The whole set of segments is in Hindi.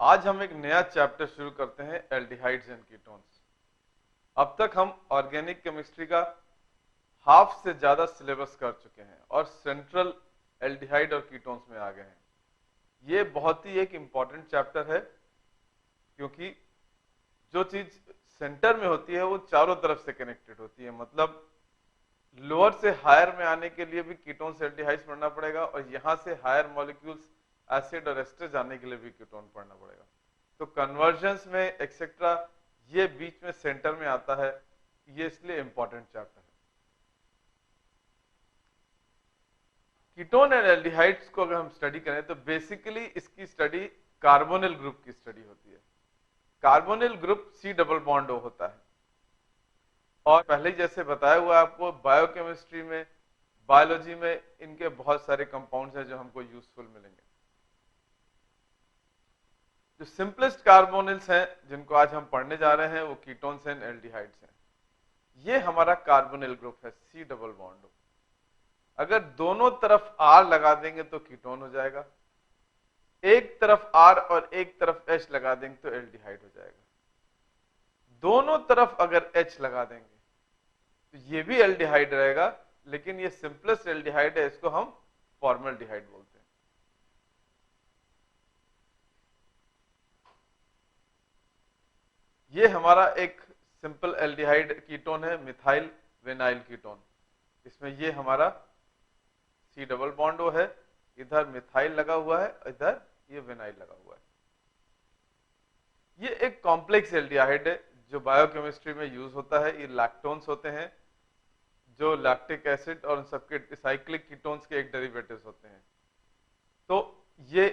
आज हम एक नया चैप्टर शुरू करते हैं, एल्डिहाइड्स एंड कीटोन्स। अब तक हम ऑर्गेनिक केमिस्ट्री का हाफ से ज्यादा सिलेबस कर चुके हैं और सेंट्रल एल्डिहाइड और कीटोन्स में आ गए हैं। ये बहुत ही एक इंपॉर्टेंट चैप्टर है क्योंकि जो चीज सेंटर में होती है वो चारों तरफ से कनेक्टेड होती है। मतलब लोअर से हायर में आने के लिए भी कीटोन्स एल्डिहाइड्स पढ़ना पड़ेगा और यहां से हायर मॉलिक्यूल्स एसिड और एस्टर जाने के लिए भी कीटोन पढ़ना पड़ेगा। तो कन्वर्जन्स में एक्सेट्रा ये बीच में सेंटर में आता है, ये इसलिए इंपॉर्टेंट चैप्टर है। कीटोन एंड एल्डिहाइड्स को अगर हम स्टडी करें तो बेसिकली इसकी स्टडी कार्बोनिल ग्रुप की स्टडी होती है। Carbonyl group C double bond O होता है और पहले जैसे बताया हुआ आपको बायोकेमिस्ट्री में, बायोलॉजी में इनके बहुत सारे कंपाउंड्स हैं जो हमको यूजफुल मिलेंगे। जो सिंपलेस्ट कार्बोनिल्स हैं जिनको आज हम पढ़ने जा रहे हैं वो कीटोन्स एंड एल्डिहाइड्स हैं। ये हमारा कार्बोनिल ग्रुप है C डबल बॉन्ड O। अगर दोनों तरफ R लगा देंगे तो कीटोन हो जाएगा, एक तरफ R और एक तरफ H लगा देंगे तो एल्डिहाइड हो जाएगा। दोनों तरफ अगर H लगा देंगे तो ये भी एल्डिहाइड रहेगा, लेकिन ये सिंपलेस्ट एल्डिहाइड है, इसको हम फॉर्मल्डिहाइड बोलते हैं। ये हमारा एक सिंपल एल्डिहाइड कीटोन है, मिथाइल विनाइल कीटोन। इसमें ये हमारा C डबल बॉन्ड O है, इधर मिथाइल लगा हुआ है, इधर ये विनाइल लगा हुआ है। ये एक कॉम्प्लेक्स एल्डिहाइड है जो बायोकेमिस्ट्री में यूज होता है। ये लैक्टोन्स होते हैं जो लैक्टिक एसिड और उन सबके साइक्लिक कीटोन्स के एक डेरिवेटिव्स होते हैं। तो ये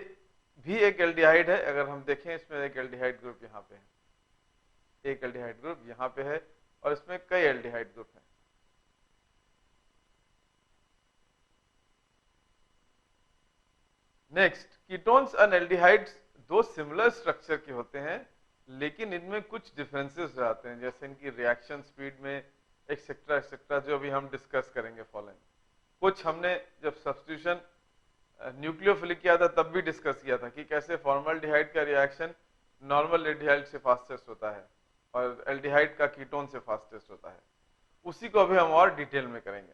भी एक एल्डिहाइड है। अगर हम देखें इसमें एक एल्डिहाइड ग्रुप यहाँ पे है, एक एल्डिहाइड ग्रुप यहाँ पे है और इसमें कई एल्डिहाइड ग्रुप हैं। नेक्स्ट, कीटोन्स एंड एल्डिहाइड्स दो सिमिलर स्ट्रक्चर के होते हैं, लेकिन इनमें कुछ डिफरेंसेस आते हैं, जैसे इनकी रिएक्शन स्पीड में एक्सेट्रा एक्सेट्रा, जो अभी हम डिस्कस करेंगे फॉलोइंग। कुछ हमने जब सब्स्टिट्यूशन न्यूक्लियोफिलिक किया था तब भी डिस्कस किया था कि कैसे फॉर्मल्डिहाइड का रिएक्शन नॉर्मल एल्डिहाइड से फास्टेस्ट होता है और एल्डिहाइड का कीटोन से फास्टेस्ट होता है। उसी को अभी हम और डिटेल में करेंगे।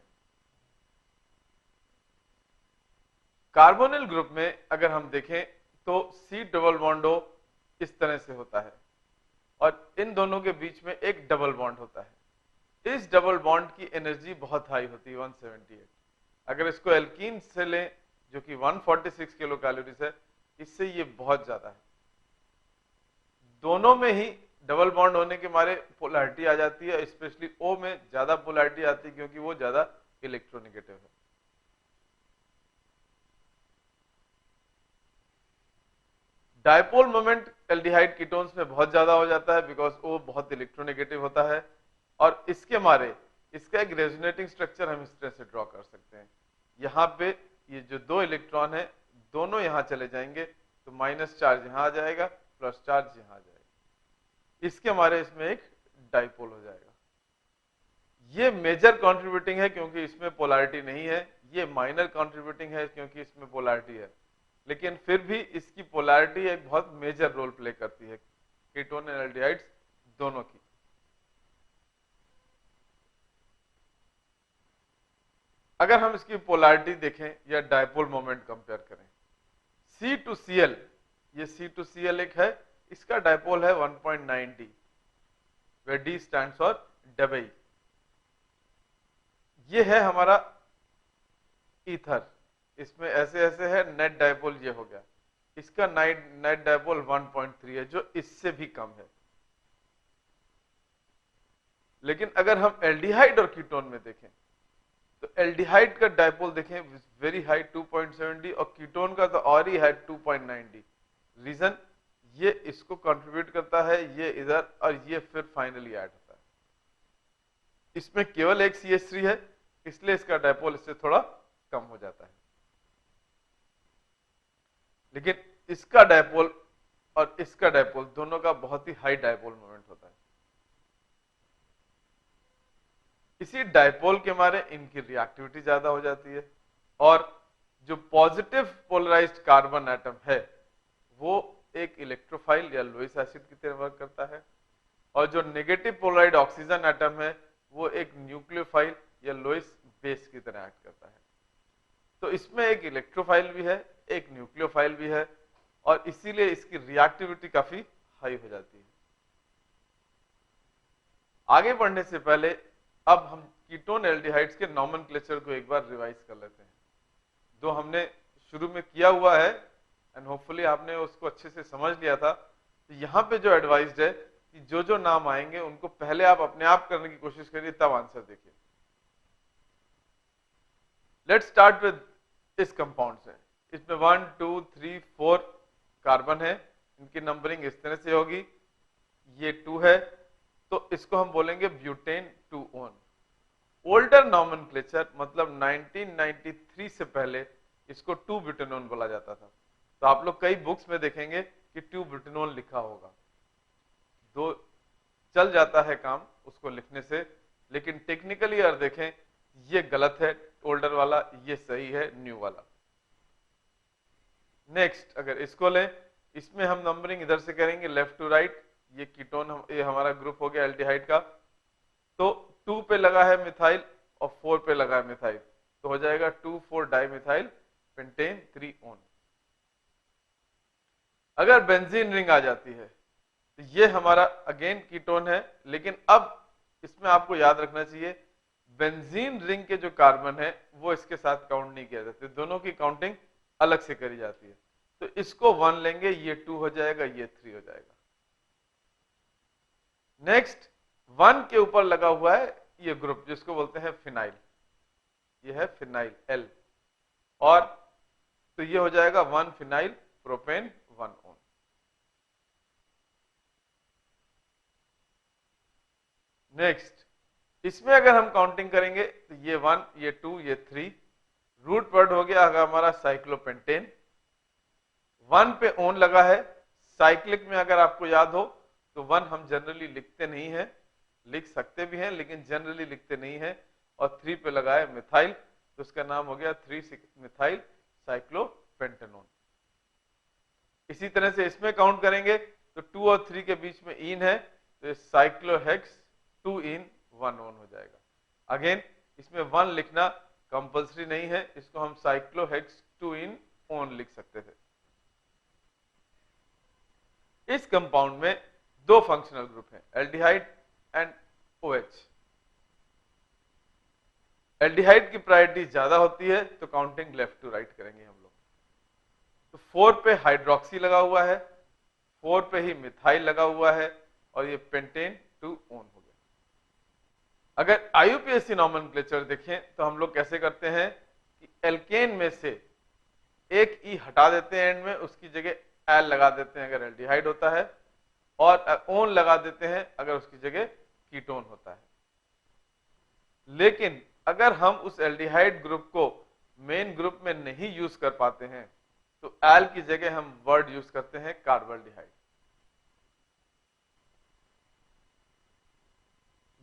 कार्बोनिल ग्रुप में अगर हम देखें तो C डबल बॉन्ड O इस तरह से होता है और इन दोनों के बीच में एक डबल बॉन्ड होता है। इस डबल बॉन्ड की एनर्जी बहुत हाई होती है, 178। अगर इसको एल्कीन से लें जो कि 146 किलो कैलोरीज है, इससे ये बहुत ज्यादा है। दोनों में ही डबल बॉन्ड होने के मारे पोलैरिटी आ जाती है, स्पेशली O में ज्यादा पोलैरिटी आती है क्योंकि वो ज्यादा इलेक्ट्रोनेगेटिव है। डायपोल मोमेंट एल्डिहाइड कीटोन्स में बहुत ज्यादा हो जाता है बिकॉज वो बहुत इलेक्ट्रोनेगेटिव होता है और इसके मारे इसका एक रेजोनेटिंग स्ट्रक्चर हम इस तरह से ड्रॉ कर सकते हैं। यहाँ पे ये जो दो इलेक्ट्रॉन है दोनों यहाँ चले जाएंगे तो माइनस चार्ज यहाँ आ जाएगा, प्लस चार्ज यहाँ आ जाएगा। इसके मारे इसमें एक डायपोल हो जाएगा। ये मेजर कॉन्ट्रीब्यूटिंग है क्योंकि इसमें पोलैरिटी नहीं है, ये माइनर कॉन्ट्रीब्यूटिंग है क्योंकि इसमें पोलैरिटी है, लेकिन फिर भी इसकी पोलैरिटी एक बहुत मेजर रोल प्ले करती है कीटोन एंड एल्डिहाइड्स दोनों की। अगर हम इसकी पोलैरिटी देखें या डायपोल मोमेंट कंपेयर करें, C to Cl, ये C to Cl एक है, इसका डायपोल है 1.9D, where D stands for डबई। ये है हमारा ईथर, इसमें ऐसे ऐसे है, नेट डायपोल ये हो गया। इसका नेट डायपोल 1.3 है जो इससे भी कम है। लेकिन अगर हम एल्डिहाइड और कीटोन में देखें तो एल्डिहाइड का डायपोल देखें वेरी हाई 2.7D और कीटोन का तो और ही है 2.9D। रीजन ये इसको कंट्रीब्यूट करता है, ये इधर, और ये फिर फाइनली ऐड होता है। इसमें केवल एक CH3 है इसलिए इसका डायपोल इससे थोड़ा कम हो जाता है, लेकिन इसका डायपोल और इसका डायपोल दोनों का बहुत ही हाई डायपोल मोमेंट होता है। इसी डायपोल के मारे इनकी रिएक्टिविटी ज्यादा हो जाती है और जो पॉजिटिव पोलराइज्ड कार्बन एटम है वो एक इलेक्ट्रोफाइल या लोइस एसिड की तरह वर्क करता है, और जो नेगेटिव पोलराइड ऑक्सीजन एटम है वो एक न्यूक्लियोफाइल या लोइस बेस की तरह एक्ट करता है। तो इसमें एक इलेक्ट्रोफाइल भी है, एक न्यूक्लियोफाइल भी है, और इसीलिए इसकी रिएक्टिविटी काफी हाई हो जाती है। आगे बढ़ने से पहले अब हम कीटोन एल्डिहाइड्स के नॉमेनक्लेचर को एक बार रिवाइज कर लेते हैं। जो हमने शुरू में किया हुआ है एंड होपफुली आपने उसको अच्छे से समझ लिया था। तो यहाँ पे जो एडवाइस्ड है कि जो जो नाम आएंगे उनको पहले आप अपने आप करने की कोशिश करिए, तब आंसर देखिए। लेट्स स्टार्ट विद इस कंपाउंड से। इसमें 1 2 3 4 कार्बन है, इनकी नंबरिंग इस तरह से होगी। ये 2 है तो इसको हम बोलेंगे ब्यूटेन 2-on। ओल्डर नॉमेनक्लेचर मतलब 1993 से पहले इसको 2-बुटेनोन बोला जाता था। तो आप लोग कई बुक्स में देखेंगे कि 2-बुटेनोन लिखा होगा, तो चल जाता है काम उसको लिखने से, लेकिन टेक्निकली अगर देखें ये गलत है, ओल्डर वाला, ये सही है न्यू वाला। नेक्स्ट अगर इसको लें, इसमें हम नंबरिंग इधर से करेंगे लेफ्ट टू राइट। ये कीटोन ये हमारा ग्रुप हो गया एल्डिहाइड का। तो 2 पे लगा है मिथाइल और 4 पे लगा है मिथाइल, तो हो जाएगा 2,4 डाइमिथाइल पेंटेन 3-on। अगर बेंजीन रिंग आ जाती है तो ये हमारा अगेन कीटोन है, लेकिन अब इसमें आपको याद रखना चाहिए बेंजीन रिंग के जो कार्बन है वो इसके साथ काउंट नहीं किया जाता, दोनों की काउंटिंग अलग से करी जाती है। तो इसको 1 लेंगे, ये 2 हो जाएगा, ये 3 हो जाएगा। नेक्स्ट 1 के ऊपर लगा हुआ है ये ग्रुप जिसको बोलते हैं फिनाइल, ये है फिनाइल L, और तो ये हो जाएगा 1 फिनाइल प्रोपेन 1-on। नेक्स्ट इसमें अगर हम काउंटिंग करेंगे तो ये 1 ये 2 ये 3, रूट वर्ड हो गया हमारा साइक्लोपेंटेन। 1 पे ओन लगा है, साइक्लिक में अगर आपको याद हो तो 1 हम जनरली लिखते नहीं है, लिख सकते भी हैं लेकिन जनरली लिखते नहीं है, और 3 पे लगा है मिथाइल, तो उसका नाम हो गया 3-मिथाइल साइक्लोपेंटेनोन। इसी तरह से इसमें काउंट करेंगे तो 2 और 3 के बीच में इन है, तो साइक्लोहेक्स 2-in-1-on हो जाएगा। अगेन इसमें 1 लिखना कंपल्सरी नहीं है, इसको हम साइक्लोहेक्स 2-in-on लिख सकते थे। इस कंपाउंड में 2 फंक्शनल ग्रुप हैं, एल्डिहाइड एंड OH। एल्डिहाइड की प्रायोरिटी ज्यादा होती है तो काउंटिंग लेफ्ट टू राइट करेंगे हम लोग। तो 4 पे हाइड्रोक्सी लगा हुआ है, 4 पे ही मिथाइल लगा हुआ है, और ये पेंटेन 2-on हो गया। अगर IUPAC नॉमेनक्लेचर देखें तो हम लोग कैसे करते हैं कि एल्केन में से एक ई हटा देते हैं एंड में, उसकी जगह एल लगा देते हैं अगर एल्डिहाइड होता है, और ओन लगा देते हैं अगर उसकी जगह कीटोन होता है। लेकिन अगर हम उस एल्डिहाइड ग्रुप को मेन ग्रुप में नहीं यूज कर पाते हैं तो एल की जगह हम वर्ड यूज करते हैं कार्बल्डिहाइड।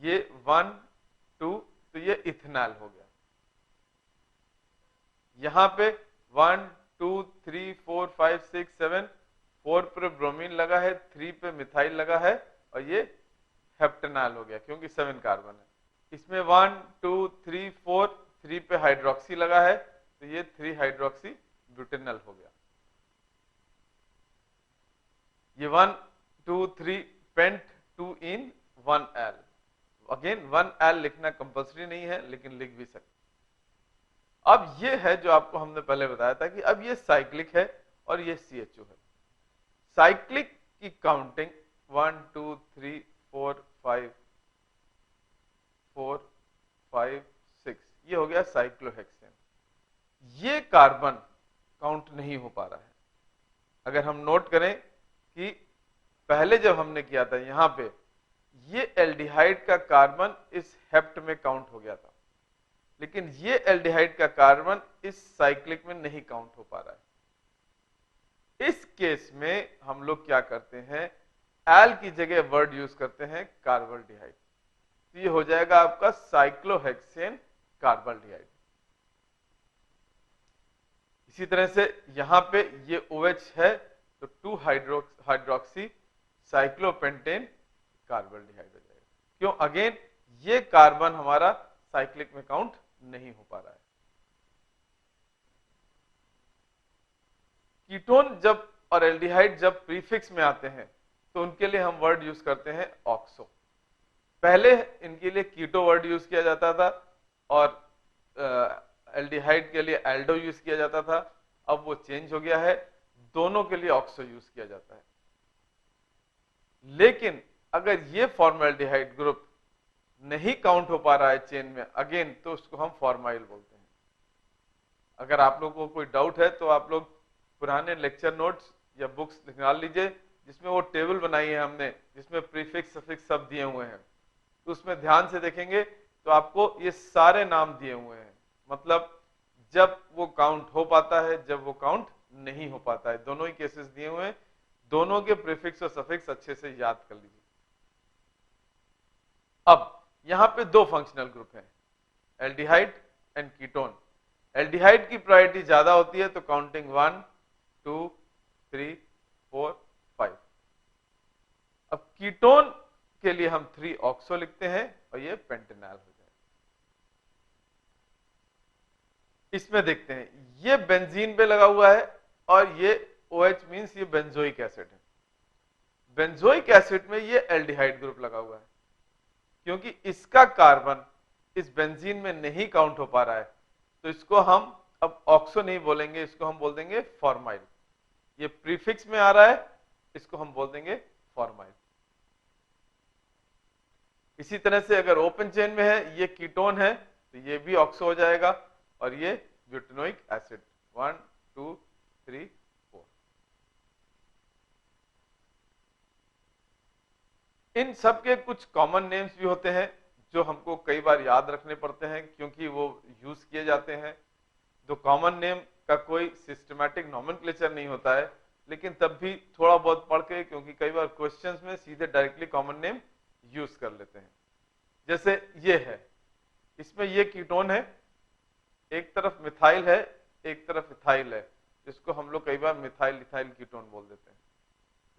ये 1 2 तो ये इथेनॉल हो गया। यहां पे 1 2 3 4 5 6 7, 4 पे ब्रोमीन लगा है, 3 पे मिथाइल लगा है, और ये हेप्टेनॉल हो गया क्योंकि 7 कार्बन है। इसमें 1 2 3 4, 3 पे हाइड्रोक्सी लगा है, तो ये 3 हाइड्रोक्सी ब्यूटेनॉल हो गया। ये 1 2 3 पेंट 2-in-1-L। अगेन 1L लिखना कंपल्सरी नहीं है लेकिन लिख भी सकते। अब ये है जो आपको हमने पहले बताया था कि अब ये साइक्लिक है और ये CHO है। साइक्लिक की काउंटिंग 1 2 3 4 5 4 5 6, ये हो गया साइक्लोहेक्सेन। ये कार्बन काउंट नहीं हो पा रहा है। अगर हम नोट करें कि पहले जब हमने किया था यहां पे ये एल्डिहाइड का कार्बन इस हेप्ट में काउंट हो गया था, लेकिन ये एल्डिहाइड का कार्बन इस साइक्लिक में नहीं काउंट हो पा रहा है। इस केस में हम लोग क्या करते हैं, एल की जगह वर्ड यूज करते हैं कार्बल्डिहाइड, तो ये हो जाएगा आपका साइक्लोहेक्सेन कार्बल्डिहाइड। इसी तरह से यहां पे ये OH है तो 2 हाइड्रोक्सी साइक्लोपेंटेन कार्बोल्डिहाइड हो जाएगा। क्यों? अगेन ये कार्बन हमारा साइक्लिक में काउंट नहीं हो पा रहा है। कीटोन जब और एल्डिहाइड जब प्रीफिक्स में आते हैं तो उनके लिए हम वर्ड यूज करते हैं ऑक्सो। पहले इनके लिए कीटो वर्ड यूज किया जाता था और एल्डिहाइड के लिए एल्डो यूज किया जाता था। अब वो चेंज हो गया है, दोनों के लिए ऑक्सो यूज किया जाता है। लेकिन अगर ये फॉर्मल्डिहाइड ग्रुप नहीं काउंट हो पा रहा है चेन में अगेन, तो उसको हम फॉर्माइल बोलते हैं। अगर आप लोगों को कोई डाउट है तो आप लोग पुराने लेक्चर नोट्स या बुक्स निकाल लीजिए, जिसमें वो टेबल बनाई है हमने, जिसमें प्रीफिक्स सफिक्स सब दिए हुए हैं। तो उसमें ध्यान से देखेंगे तो आपको ये सारे नाम दिए हुए हैं, मतलब जब वो काउंट हो पाता है, जब वो काउंट नहीं हो पाता है, दोनों ही केसेस दिए हुए हैं। दोनों के प्रीफिक्स और सफिक्स अच्छे से याद कर लीजिए। अब यहां पे दो फंक्शनल ग्रुप हैं, एल्डिहाइड एंड कीटोन। एल्डिहाइड की प्रायोरिटी ज्यादा होती है, तो काउंटिंग 1 2 3 4 5। अब कीटोन के लिए हम 3 ऑक्सो लिखते हैं और ये पेंटेनॉल हो जाएगा। इसमें देखते हैं, ये बेंजीन पे लगा हुआ है और ये OH मींस ये बेंजोइक एसिड है। बेंजोइक एसिड में ये एल्डिहाइड ग्रुप लगा हुआ है, क्योंकि इसका कार्बन इस बेंजीन में नहीं काउंट हो पा रहा है, तो इसको हम अब ऑक्सो नहीं बोलेंगे, इसको हम बोल देंगे फॉर्माइल। ये प्रीफिक्स में आ रहा है, इसको हम बोल देंगे फॉर्माइल। इसी तरह से अगर ओपन चेन में है, ये कीटोन है, तो ये भी ऑक्सो हो जाएगा और ये ब्यूटेनोइक एसिड 1 2 3 4। इन सब के कुछ कॉमन नेम्स भी होते हैं जो हमको कई बार याद रखने पड़ते हैं, क्योंकि वो यूज किए जाते हैं। तो कॉमन नेम का कोई सिस्टमैटिक नॉमेनक्लेचर नहीं होता है, लेकिन तब भी थोड़ा बहुत पढ़ के, क्योंकि कई बार क्वेश्चंस में सीधे डायरेक्टली कॉमन नेम यूज कर लेते हैं। जैसे ये है, इसमें ये कीटोन है, एक तरफ मिथाइल है, एक तरफ इथाइल है, जिसको हम लोग कई बार मिथाइल इथाइल कीटोन बोल देते हैं,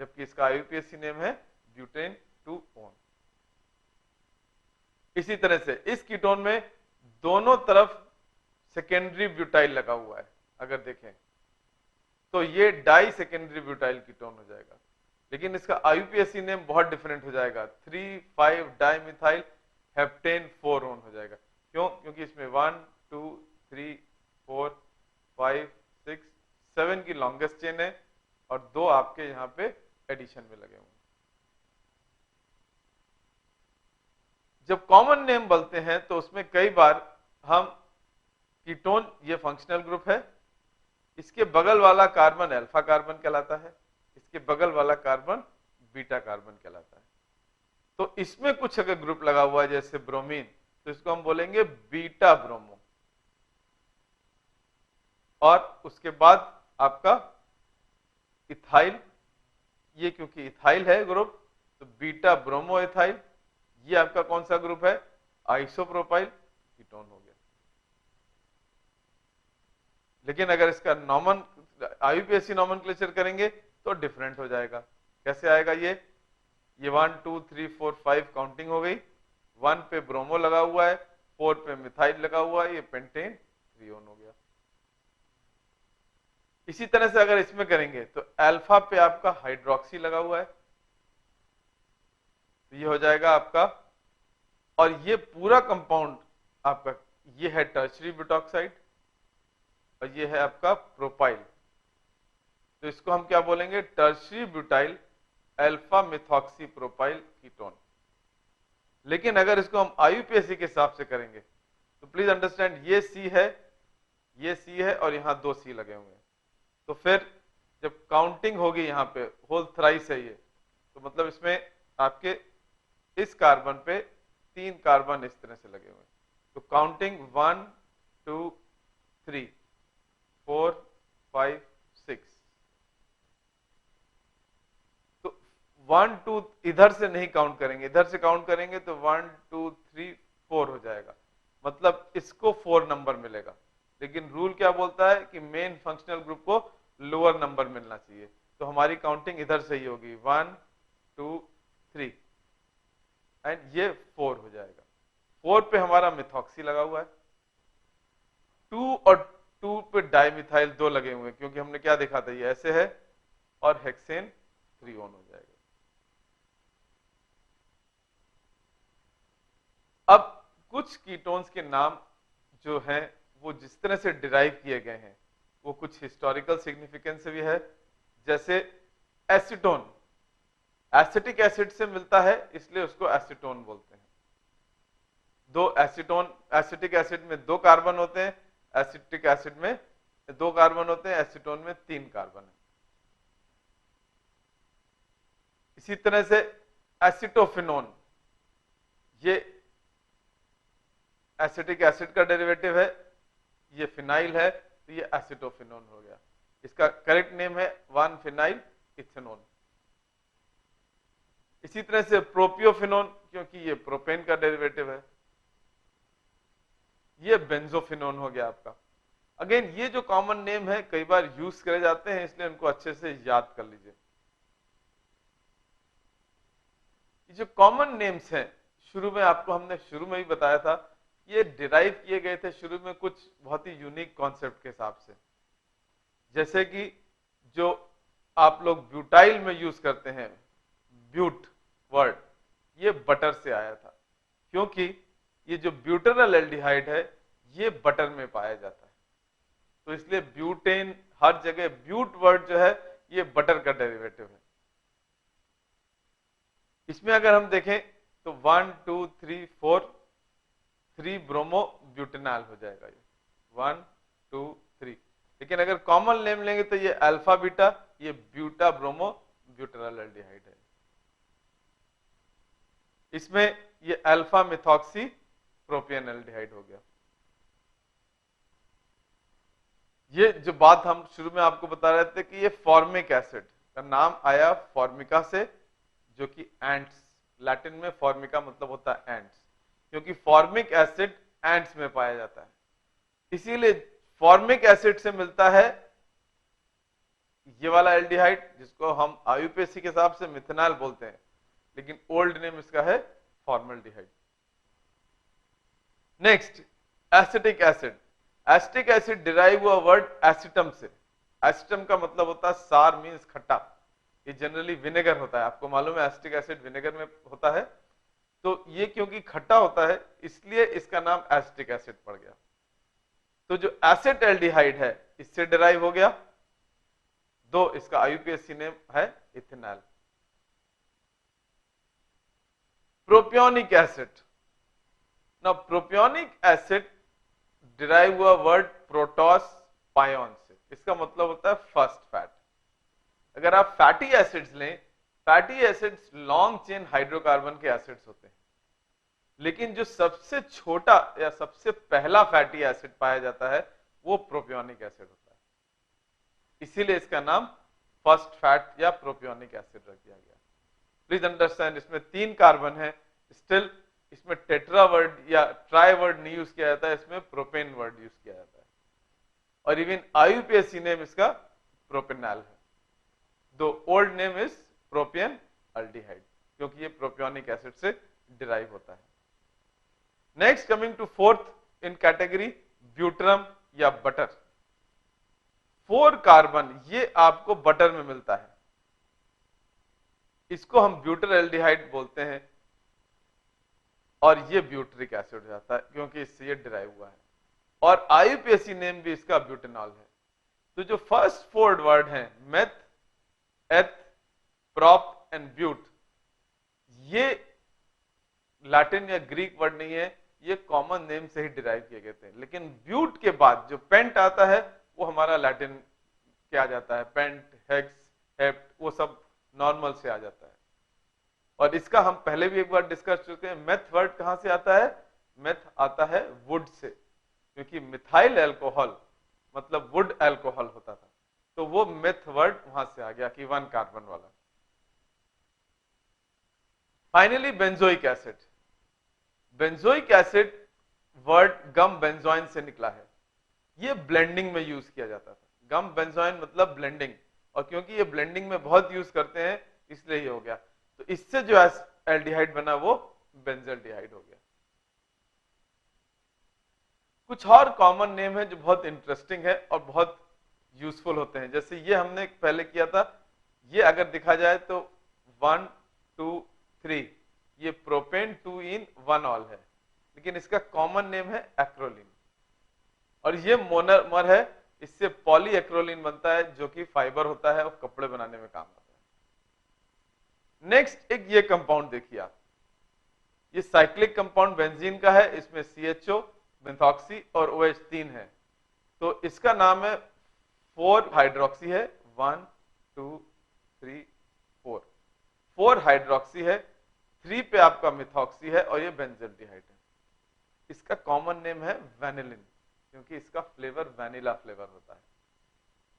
जबकि इसका IUPAC नेम है ब्यूटेन 2-on। इसी तरह से इस कीटोन में दोनों तरफ सेकेंडरी ब्यूटाइल लगा हुआ है, अगर देखें तो ये डाई सेकेंडरी ब्यूटाइल कीटोन हो जाएगा, लेकिन इसका IUPAC नेम बहुत डिफरेंट हो जाएगा, 3,5 डाइमिथाइल हेप्टेन 4-on हो जाएगा। क्यों? क्योंकि इसमें 1 2 3 4 5 6 7 की लॉन्गेस्ट चेन है और 2 आपके यहां पे एडिशन में लगे हुए हैं। जब कॉमन नेम बोलते हैं तो उसमें कई बार हम कीटोन, ये फंक्शनल ग्रुप है, इसके बगल वाला कार्बन अल्फा कार्बन कहलाता है, इसके बगल वाला कार्बन बीटा कार्बन कहलाता है। तो इसमें कुछ अगर ग्रुप लगा हुआ है जैसे ब्रोमीन, तो इसको हम बोलेंगे बीटा ब्रोमो। और उसके बाद आपका इथाइल, ये क्योंकि इथाइल है ग्रुप, तो बीटा ब्रोमो इथाइल, ये आपका कौन सा ग्रुप है? आइसोप्रोपाइल कीटोन हो गया। लेकिन अगर इसका IUPAC नॉमेनक्लेचर करेंगे तो डिफरेंट हो जाएगा। कैसे आएगा? ये 1 2 3 4 5 काउंटिंग हो गई, 1 पे ब्रोमो लगा हुआ है, 4 पे मिथाइल लगा हुआ है, ये पेंटेन 3-on हो गया। इसी तरह से अगर इसमें करेंगे तो अल्फा पे आपका हाइड्रोक्सी लगा हुआ है, तो ये हो जाएगा आपका, और ये पूरा कंपाउंड आपका, ये है टर्शरी ब्यूटॉक्साइड और ये है आपका प्रोपाइल। तो इसको हम क्या बोलेंगे? Tertiary butyl alpha methoxy propyl ketone. लेकिन अगर इसको हम IUPAC के हिसाब से करेंगे तो प्लीज अंडरस्टैंड, ये C है, ये C है और यहां 2 C लगे हुए हैं, तो फिर जब काउंटिंग होगी यहां पे होल थ्राइस है ये, तो मतलब इसमें आपके इस कार्बन पे 3 कार्बन इस तरह से लगे हुए हैं, तो काउंटिंग 1 2 3 4 5 6, तो 1 2 इधर से नहीं काउंट करेंगे, इधर से काउंट करेंगे तो 1 2 3 4 हो जाएगा, मतलब इसको 4 नंबर मिलेगा। लेकिन रूल क्या बोलता है कि मेन फंक्शनल ग्रुप को लोअर नंबर मिलना चाहिए, तो हमारी काउंटिंग इधर से ही होगी 1 2 3 एंड ये 4 हो जाएगा। 4 पे हमारा मिथॉक्सी लगा हुआ है, 2 और 2 पे डाइमिथाइल 2 लगे हुए हैं, क्योंकि हमने क्या देखा था ये ऐसे है, और हेक्सेन 3 ऑन हो जाएगा। अब कुछ कीटोन्स के नाम जो हैं वो जिस तरह से डिराइव किए गए हैं वो कुछ हिस्टोरिकल सिग्निफिकेंस भी है। जैसे एसीटोन एसिटिक एसिड से मिलता है, इसलिए उसको एसीटोन बोलते हैं। दो एसीटोन, एसिटिक एसिड में 2 कार्बन होते हैं, एसिटिक एसिड में 2 कार्बन होते हैं, एसीटोन में 3 कार्बन है। इसी तरह से एसिटोफिनोन, ये एसिटिक एसिड का डेरिवेटिव है, ये फिनाइल है, तो ये एसिटोफिनोन हो गया। इसका करेक्ट नेम है 1 फिनाइल इथेनॉल। इसी तरह से प्रोपियोफिनोन, क्योंकि ये प्रोपेन का डेरिवेटिव है, ये बेंजोफिनोन हो गया आपका। अगेन ये जो कॉमन नेम है कई बार यूज करे जाते हैं, इसलिए उनको अच्छे से याद कर लीजिए। ये जो कॉमन नेम्स हैं, शुरू में आपको हमने शुरू में ही बताया था, ये डिराइव किए गए थे शुरू में कुछ बहुत ही यूनिक कॉन्सेप्ट के हिसाब से। जैसे कि जो आप लोग ब्यूटाइल में यूज करते हैं, ब्यूट वर्ड, ये बटर से आया था, क्योंकि ये जो ब्यूटेनल एल्डिहाइड है ये बटर में पाया जाता है, तो इसलिए ब्यूटेन हर जगह, ब्यूट वर्ड जो है ये बटर का डेरिवेटिव है। इसमें अगर हम देखें तो 1 2 3 4 3 ब्रोमो ब्यूटेनॉल हो जाएगा, ये 1 2 3। लेकिन अगर कॉमन नेम लेंगे तो ये अल्फा बीटा, ये ब्यूटा ब्रोमो ब्यूटेनॉल एल्डिहाइड है। इसमें ये अल्फा मिथॉक्सी प्रोपियन एल्डिहाइड हो गया। ये जो बात हम शुरू में आपको बता रहे थे कि ये फॉर्मिक एसिड का नाम आया फॉर्मिका से, जो कि एंट्स, लैटिन में फॉर्मिका मतलब होता है एंट्स, क्योंकि फॉर्मिक एसिड एंट्स में पाया जाता है। इसीलिए फॉर्मिक एसिड से मिलता है ये वाला एल्डिहाइड, जिसको हम आईयूपीएसी के हिसाब से मिथेनॉल बोलते हैं, लेकिन ओल्ड नेम इसका है formaldehyde. Next acetic acid. Acetic acid derive हुआ वर्ड एसिटम से। एसिटम का मतलब होता है सार, मींस खट्टा। ये जनरली विनेगर होता है, आपको मालूम है एसिटिक एसिड विनेगर में होता है, तो ये क्योंकि खट्टा होता है इसलिए इसका नाम एसिटिक एसिड पड़ गया। तो जो एसिड एल्डिहाइड है इससे डिराइव हो गया, दो इसका आईयूपीएसी नेम है इथेनॉल। Propionic acid. ना प्रोपियोनिक एसिड डिराइव हुआ वर्ड प्रोटॉस पायोन से, इसका मतलब होता है फर्स्ट फैट। अगर आप फैटी एसिड्स लें, fatty acids long chain hydrocarbon के एसिड्स होते हैं, लेकिन जो सबसे छोटा या सबसे पहला फैटी एसिड पाया जाता है वो प्रोपियोनिक एसिड होता है, इसीलिए इसका नाम फर्स्ट फैट या प्रोपियोनिक एसिड रख दिया गया। प्लीज अंडरस्टैंड, इसमें 3 कार्बन है, स्टिल इसमें टेट्रा वर्ड या ट्राई वर्ड नहीं यूज किया जाता है, इसमें प्रोपेन वर्ड यूज किया जाता है, और इवन आईयूपीएसी नेम इसका प्रोपेनॉल है, दो old name is propion aldehyde, क्योंकि ये प्रोपियोनिक एसिड से डिराइव होता है। Next coming to fourth in category, butyrum या बटर। 4 कार्बन ये आपको बटर में मिलता है, इसको हम ब्यूटर एल्डिहाइड बोलते हैं, और ये ब्यूटरिक एसिड हो जाता है क्योंकि इससे ये डिराइव हुआ है, और आईयूपीएसी नेम भी इसका ब्यूटेनॉल है। तो जो फर्स्ट 4 वर्ड हैं मेथ, एथ, प्रॉप एंड ब्यूट, ये लैटिन या ग्रीक वर्ड नहीं है, ये कॉमन नेम से ही डिराइव किए गए थे। लेकिन ब्यूट के बाद जो पेंट आता है वो हमारा लैटिन के आ जाता है, पेंट, हेक्स, हेप्ट, वो सब नॉर्मल से आ जाता है। और इसका हम पहले भी एक बार डिस्कस चुके हैं। मेथ वर्ड कहां से आता है? मेथ आता है वुड से, क्योंकि मिथाइल एल्कोहल मतलब वुड एल्कोहल होता था, तो वो मेथ वर्ड वहां से आ गया कि 1 कार्बन वाला। Finally benzoic acid. Benzoic acid word gum benzoin से निकला है, ये ब्लेंडिंग में यूज किया जाता था। गम बेंजोइन मतलब ब्लेंडिंग, और क्योंकि ये ब्लेंडिंग में बहुत यूज करते हैं इसलिए ये हो गया। तो इससे जो एल्डिहाइड बना वो बेंजल्डिहाइड हो गया। कुछ और कॉमन नेम है जो बहुत इंटरेस्टिंग है और बहुत यूजफुल होते हैं। जैसे ये हमने पहले किया था, ये अगर दिखा जाए तो 1 2 3, ये प्रोपेन 2 इन 1 ऑल है, लेकिन इसका कॉमन नेम है एक्रोलीन। और ये मोनोमर है, इससे पॉली एक्रोलीन बनता है जो कि फाइबर होता है और कपड़े बनाने में काम आता है। नेक्स्ट एक ये कंपाउंड देखिए आप, ये साइक्लिक कंपाउंड बेंजीन का है, इसमें CHO, मेथॉक्सी और OH 3 है। तो इसका नाम है 4 हाइड्रोक्सी है, 1 2 3 4, 4 हाइड्रोक्सी है, 3 पे आपका मिथॉक्सी है और ये बेंजल्डिहाइड है। इसका कॉमन नेम है वेनिलिन, क्योंकि इसका फ्लेवर वैनिला फ्लेवर होता है।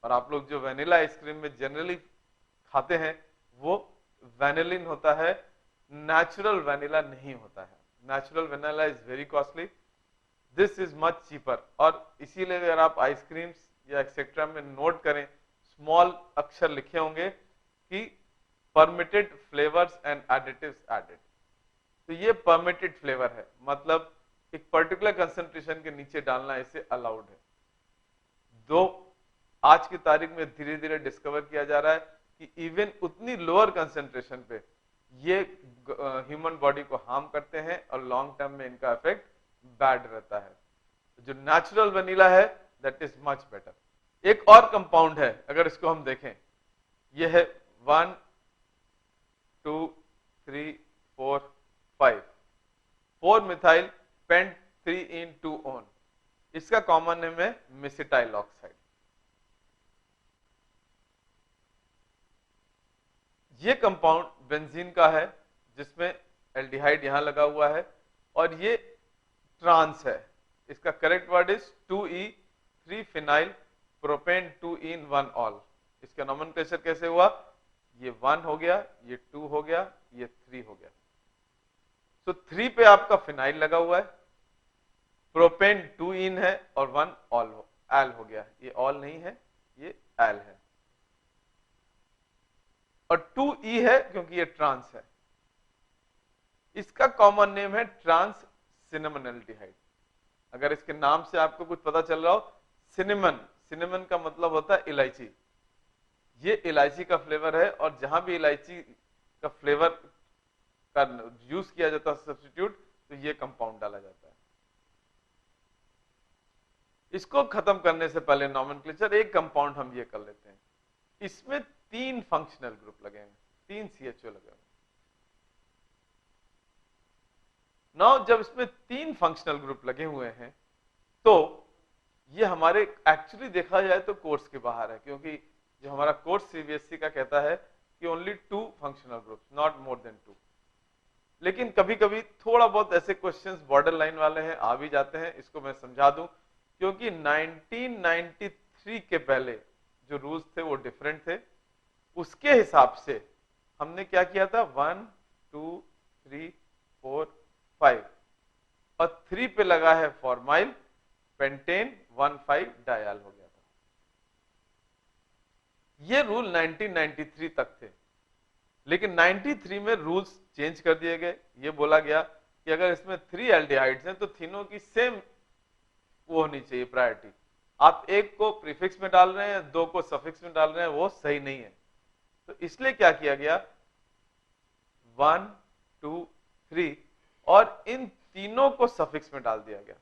और आप लोग जो वैनिला आइसक्रीम में जनरली खाते हैं वो वेनिलिन होता है, नेचुरल वैनिला नहीं होता है। Natural vanilla is very costly, this is much cheaper. और इसीलिए अगर आप आइसक्रीम्स या एक्सेट्रा में नोट करें, स्मॉल अक्षर लिखे होंगे कि permitted flavours and additives added. तो ये परमिटेड फ्लेवर है, मतलब एक पर्टिकुलर कंसंट्रेशन के नीचे डालना इसे अलाउड है। दो आज की तारीख में धीरे धीरे डिस्कवर किया जा रहा है कि इवन उतनी लोअर कंसंट्रेशन पे ये ह्यूमन बॉडी को हार्म करते हैं और लॉन्ग टर्म में इनका इफेक्ट बैड रहता है। जो नेचुरल वनीला है दैट इज मच बेटर। एक और कंपाउंड है, अगर इसको हम देखें, ये है 1 2 3 4 5, 4 मिथाइल पेंट 3 इन 2 ओन। इसका कॉमन नेम है मेसिटाइल ऑक्साइड। ये कंपाउंड बेंजीन का है जिसमें एल्डिहाइड यहां लगा हुआ है और ये ट्रांस है। इसका correct word is 2E3 phenyl propane 2 in 1 all. इसका नोमेनक्लेचर कैसे हुआ, ये 1 हो गया, ये 2 हो गया, ये 3 हो गया। तो 3 पे आपका फिनाइल लगा हुआ है, प्रोपेन 2 इन है और 1 ऑल एल हो गया। ये ऑल नहीं है, ये एल है। और 2E है क्योंकि ये ट्रांस है। इसका कॉमन नेम है ट्रांस सिनेमन एल्डिहाइड। अगर इसके नाम से आपको कुछ पता चल रहा हो, सिनेमन, सिनेमन का मतलब होता है इलायची। ये इलायची का फ्लेवर है और जहां भी इलायची का फ्लेवर का यूज किया जाता है सब्स्टिट्यूट, तो ये कंपाउंड डाला जाता है। इसको खत्म करने से पहले नॉमेनक्लेचर एक कंपाउंड हम ये कर लेते हैं। इसमें 3 फंक्शनल ग्रुप लगे हैं, 3 CHO लगे हैं। नाउ जब इसमें 3 फंक्शनल ग्रुप लगे हुए हैं तो ये हमारे एक्चुअली देखा जाए तो कोर्स के बाहर है, क्योंकि जो हमारा कोर्स CBSE का कहता है कि only 2 functional groups, not more than 2। लेकिन कभी कभी थोड़ा बहुत ऐसे क्वेश्चंस बॉर्डर लाइन वाले हैं, आ भी जाते हैं। इसको मैं समझा दूं, क्योंकि 1993 के पहले जो रूल्स थे वो डिफरेंट थे। उसके हिसाब से हमने क्या किया था, 1 2 3 4 5 और 3 पे लगा है फॉर्माइल पेंटेन 1,5 डायल हो गया था। ये रूल 1993 तक थे, लेकिन 93 में रूल्स चेंज कर दिए गए। ये बोला गया कि अगर इसमें 3 एल्डिहाइड्स हैं तो तीनों की सेम वो होनी चाहिए प्रायोरिटी। आप एक को प्रीफिक्स में डाल रहे हैं, 2 को सफिक्स में डाल रहे हैं, वो सही नहीं है। तो इसलिए क्या किया गया, 1 2 3 और इन तीनों को सफिक्स में डाल दिया गया।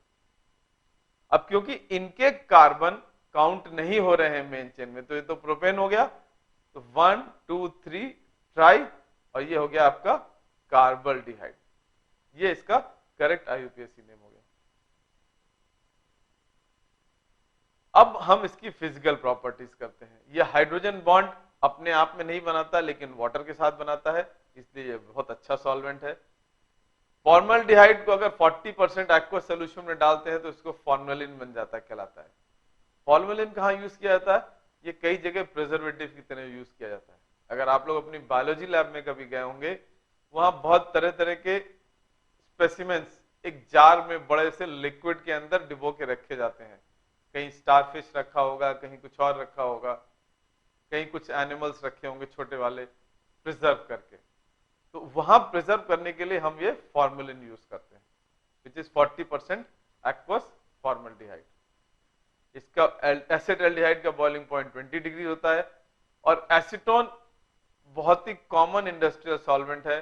अब क्योंकि इनके कार्बन काउंट नहीं हो रहे हैं मेन चेन में, तो ये तो प्रोपेन हो गया, तो 1 2 3 ट्राई और ये हो गया आपका कार्बल्डिहाइड। ये इसका करेक्ट IUPAC नेम हो गया। अब हम इसकी फिजिकल प्रॉपर्टीज करते हैं। ये हाइड्रोजन बॉन्ड अपने आप में नहीं बनाता, लेकिन वाटर के साथ बनाता है, इसलिए ये बहुत अच्छा सॉल्वेंट है। फॉर्मल्डिहाइड को अगर 40% एक्वस सोल्यूशन में डालते हैं तो इसको फॉर्मेलिन बन जाता है, कहलाता है। फॉर्मेलिन कहाँ यूज किया जाता है, ये कई जगह प्रिजर्वेटिव की तरह यूज किया जाता है। अगर आप लोग अपनी बायोलॉजी लैब में कभी गए होंगे, वहां बहुत तरह तरह के स्पेसिमेंस एक जार में बड़े से लिक्विड के अंदर डिबो के रखे जाते हैं। कहीं स्टारफिश रखा होगा, कहीं कुछ और रखा होगा, कहीं कुछ एनिमल्स रखे होंगे छोटे वाले प्रिजर्व करके, तो वहां प्रिजर्व करने के लिए हम ये फॉर्मेलिन यूज करते हैं, विच इज 40% एक्वस फॉर्मल्डिहाइड। इसका एसिटाल्डिहाइड का बॉइलिंग पॉइंट 20 डिग्री होता है, और एसीटोन बहुत ही कॉमन इंडस्ट्रियल सॉल्वेंट है,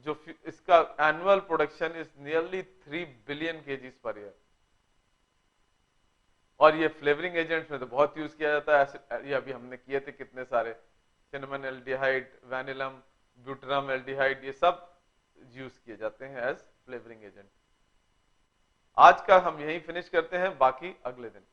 जो इसका annual production is nearly 3 billion KGs per year. और ये फ्लेवरिंग एजेंट्स में तो बहुत यूज किया जाता है, ये अभी हमने किए थे कितने सारे, सिनेमन एल्डिहाइड, वैनिलम, ब्यूटरम एल्डिहाइड, ये सब यूज किए जाते हैं एज फ्लेवरिंग एजेंट। आज का हम यहीं फिनिश करते हैं, बाकी अगले दिन।